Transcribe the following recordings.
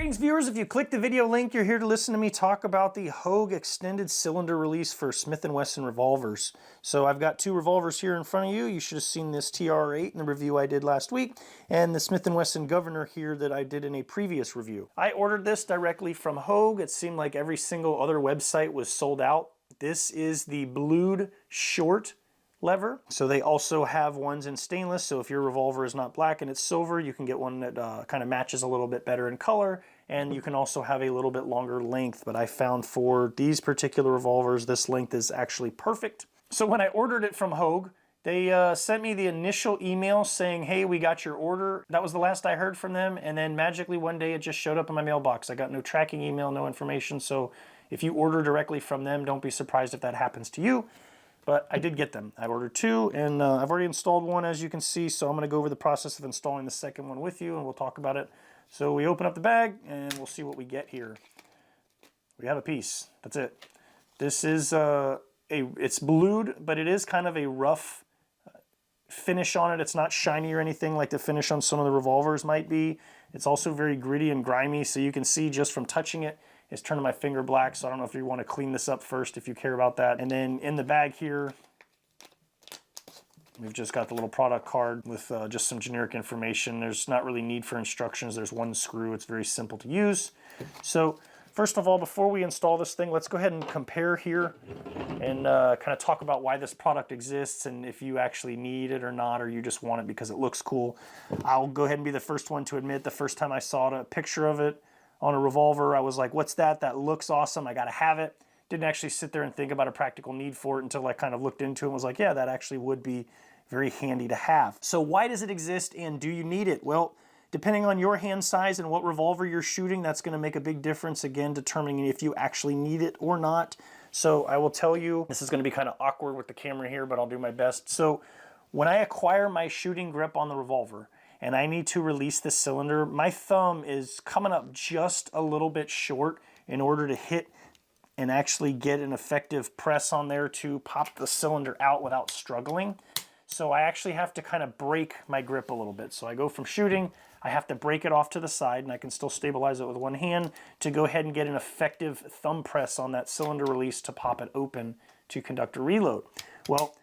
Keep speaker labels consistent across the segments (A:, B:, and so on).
A: Greetings viewers, if you click the video link, you're here to listen to me talk about the Hogue extended cylinder release for Smith & Wesson revolvers. So I've got two revolvers here in front of you. You should have seen this TR8 in the review I did last week, and the Smith & Wesson Governor here that I did in a previous review. I ordered this directly from Hogue. It seemed like every single other website was sold out. This is the blued short lever. So they also have ones in stainless, so if your revolver is not black and it's silver, you can get one that kind of matches a little bit better in color, and you can also have a little bit longer length. But I found for these particular revolvers, this length is actually perfect. So when I ordered it from Hogue, they sent me the initial email saying, hey, we got your order. That was the last I heard from them, and then magically one day it just showed up in my mailbox. I got no tracking email, no information, so if you order directly from them, don't be surprised if that happens to you. But I did get them. I ordered two, and I've already installed one, as you can see, so I'm going to go over the process of installing the second one with you, and we'll talk about it. So we open up the bag, and we'll see what we get here. We have a piece. That's it. This is it's blued, but it is kind of a rough finish on it. It's not shiny or anything like the finish on some of the revolvers might be. It's also very gritty and grimy, so you can see just from touching it, it's turning my finger black, so I don't know if you want to clean this up first if you care about that. And then in the bag here, we've just got the little product card with just some generic information. There's not really need for instructions. There's one screw. It's very simple to use. So first of all, before we install this thing, let's go ahead and compare here and kind of talk about why this product exists and if you actually need it or not, or you just want it because it looks cool. I'll go ahead and be the first one to admit the first time I saw a picture of it on a revolver, I was like, what's that? That looks awesome. I got to have it. Didn't actually sit there and think about a practical need for it until I kind of looked into it and was like, yeah, that actually would be very handy to have. So why does it exist and do you need it? Well, depending on your hand size and what revolver you're shooting, that's going to make a big difference, again, determining if you actually need it or not. So I will tell you, this is going to be kind of awkward with the camera here, but I'll do my best. So when I acquire my shooting grip on the revolver, and I need to release the cylinder, my thumb is coming up just a little bit short in order to hit and actually get an effective press on there to pop the cylinder out without struggling. So I actually have to kind of break my grip a little bit. So I go from shooting, I have to break it off to the side, and I can still stabilize it with one hand to go ahead and get an effective thumb press on that cylinder release to pop it open to conduct a reload. Well,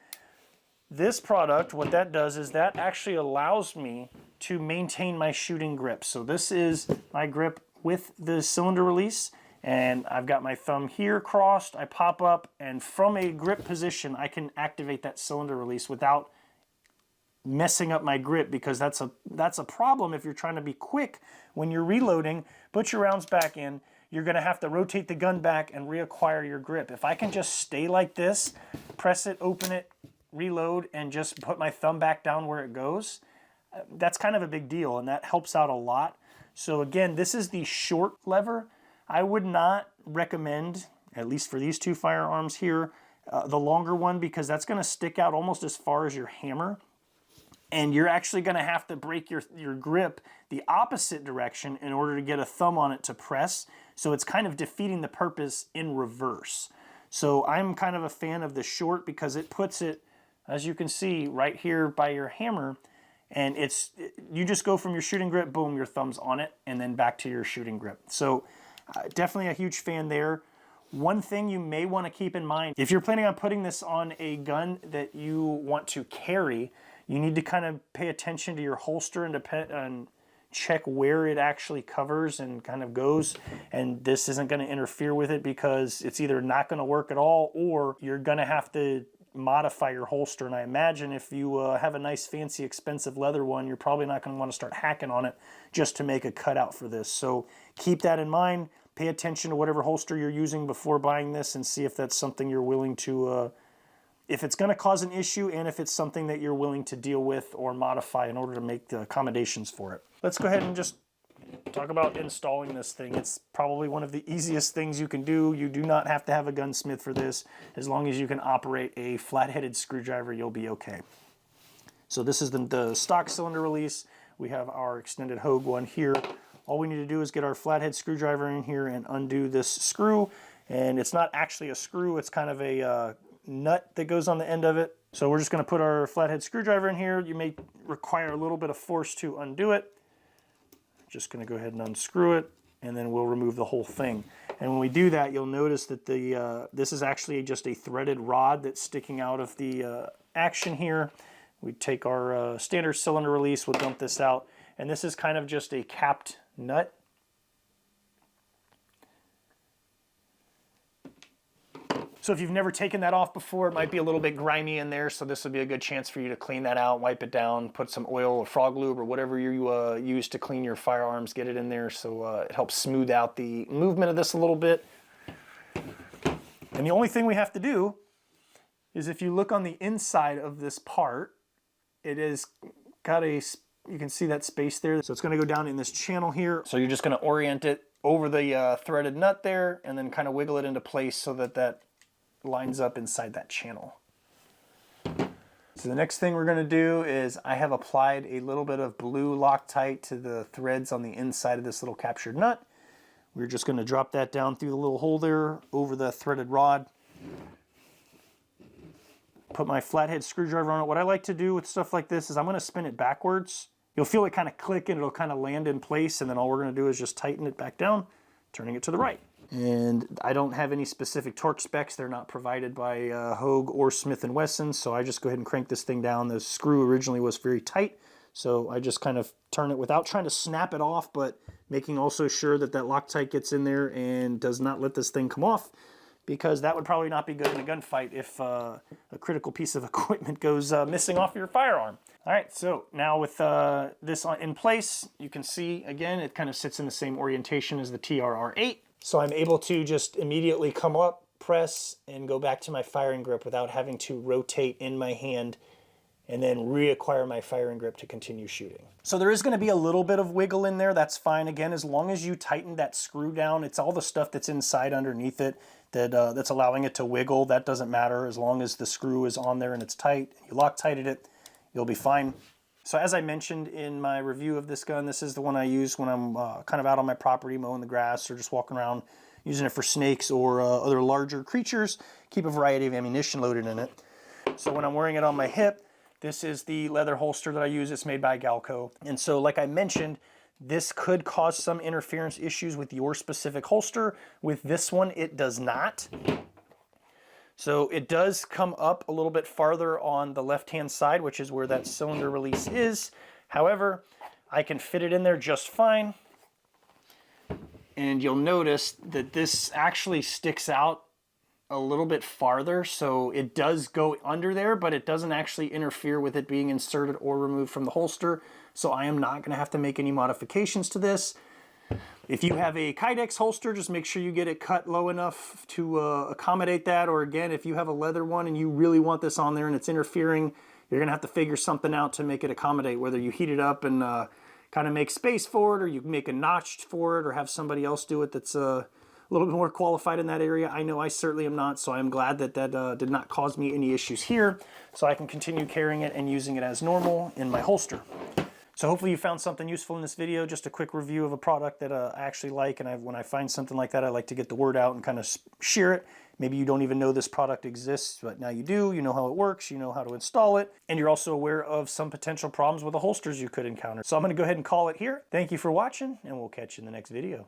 A: this product, what that does is that actually allows me to maintain my shooting grip. So this is my grip with the cylinder release, and I've got my thumb here crossed. I pop up, and from a grip position, I can activate that cylinder release without messing up my grip, because that's a problem if you're trying to be quick when you're reloading. Put your rounds back in. You're going to have to rotate the gun back and reacquire your grip. If I can just stay like this, press it, open it, reload, and just put my thumb back down where it goes, that's kind of a big deal, and that helps out a lot. So again, this is the short lever. I would not recommend, at least for these two firearms here, the longer one, because that's going to stick out almost as far as your hammer, and you're actually going to have to break your grip the opposite direction in order to get a thumb on it to press. So it's kind of defeating the purpose in reverse. So I'm kind of a fan of the short because it puts it, as you can see, right here by your hammer, and you just go from your shooting grip, boom, your thumb's on it, and then back to your shooting grip. So definitely a huge fan there. One thing you may want to keep in mind, if you're planning on putting this on a gun that you want to carry, you need to kind of pay attention to your holster and check where it actually covers and kind of goes, and this isn't going to interfere with it, because it's either not going to work at all or you're going to have to modify your holster. And I imagine if you have a nice fancy expensive leather one, you're probably not going to want to start hacking on it just to make a cutout for this. So keep that in mind. Pay attention to whatever holster you're using before buying this, and see if that's something you're willing to if it's going to cause an issue, and if it's something that you're willing to deal with or modify in order to make the accommodations for it. Let's go ahead and just talk about installing this thing. It's probably one of the easiest things you can do. You do not have to have a gunsmith for this. As long as you can operate a flat-headed screwdriver, you'll be okay. So this is the stock cylinder release. We have our extended Hogue one here. All we need to do is get our flathead screwdriver in here and undo this screw. And it's not actually a screw, it's kind of a nut that goes on the end of it. So we're just going to put our flathead screwdriver in here. You may require a little bit of force to undo it. Just going to go ahead and unscrew it, and then we'll remove the whole thing. And when we do that, you'll notice that this is actually just a threaded rod that's sticking out of the action here. We take our standard cylinder release, we'll dump this out, and this is kind of just a capped nut. So if you've never taken that off before, it might be a little bit grimy in there, so this would be a good chance for you to clean that out, wipe it down, put some oil or frog lube or whatever you use to clean your firearms, get it in there so it helps smooth out the movement of this a little bit. And the only thing we have to do is, if you look on the inside of this part, it is got a, you can see that space there, so it's going to go down in this channel here. So you're just going to orient it over the threaded nut there and then kind of wiggle it into place so that that lines up inside that channel. So the next thing we're going to do is, I have applied a little bit of blue Loctite to the threads on the inside of this little captured nut. We're just going to drop that down through the little hole there over the threaded rod. Put my flathead screwdriver on it. What I like to do with stuff like this is I'm going to spin it backwards. You'll feel it kind of click and it'll kind of land in place, and then all we're going to do is just tighten it back down, turning it to the right. And I don't have any specific torque specs. They're not provided by Hogue or Smith & Wesson, so I just go ahead and crank this thing down. The screw originally was very tight, so I just kind of turn it without trying to snap it off, but making also sure that that Loctite gets in there and does not let this thing come off, because that would probably not be good in a gunfight if a critical piece of equipment goes missing off your firearm. All right, so now with this in place, you can see, again, it kind of sits in the same orientation as the TRR-8. So I'm able to just immediately come up, press, and go back to my firing grip without having to rotate in my hand and then reacquire my firing grip to continue shooting. So there is going to be a little bit of wiggle in there. That's fine. Again, as long as you tighten that screw down, it's all the stuff that's inside underneath it that's allowing it to wiggle. That doesn't matter. As long as the screw is on there and it's tight, you Loctited it, you'll be fine. So as I mentioned in my review of this gun, this is the one I use when I'm kind of out on my property mowing the grass or just walking around, using it for snakes or other larger creatures. Keep a variety of ammunition loaded in it. So when I'm wearing it on my hip, this is the leather holster that I use. It's made by Galco. And so like I mentioned, this could cause some interference issues with your specific holster. With this one, it does not. So it does come up a little bit farther on the left-hand side, which is where that cylinder release is. However, I can fit it in there just fine. And you'll notice that this actually sticks out a little bit farther. So it does go under there, but it doesn't actually interfere with it being inserted or removed from the holster. So I am not going to have to make any modifications to this. If you have a Kydex holster, just make sure you get it cut low enough to accommodate that. Or again, if you have a leather one and you really want this on there and it's interfering, you're going to have to figure something out to make it accommodate, whether you heat it up and kind of make space for it, or you make a notch for it, or have somebody else do it that's a little bit more qualified in that area. I know I certainly am not, so I'm glad that that did not cause me any issues here, so I can continue carrying it and using it as normal in my holster. So hopefully you found something useful in this video, just a quick review of a product that I actually like, and when I find something like that, I like to get the word out and kind of share it. Maybe you don't even know this product exists, but now you do. You know how it works, you know how to install it, and you're also aware of some potential problems with the holsters you could encounter. So I'm going to go ahead and call it here. Thank you for watching, and we'll catch you in the next video.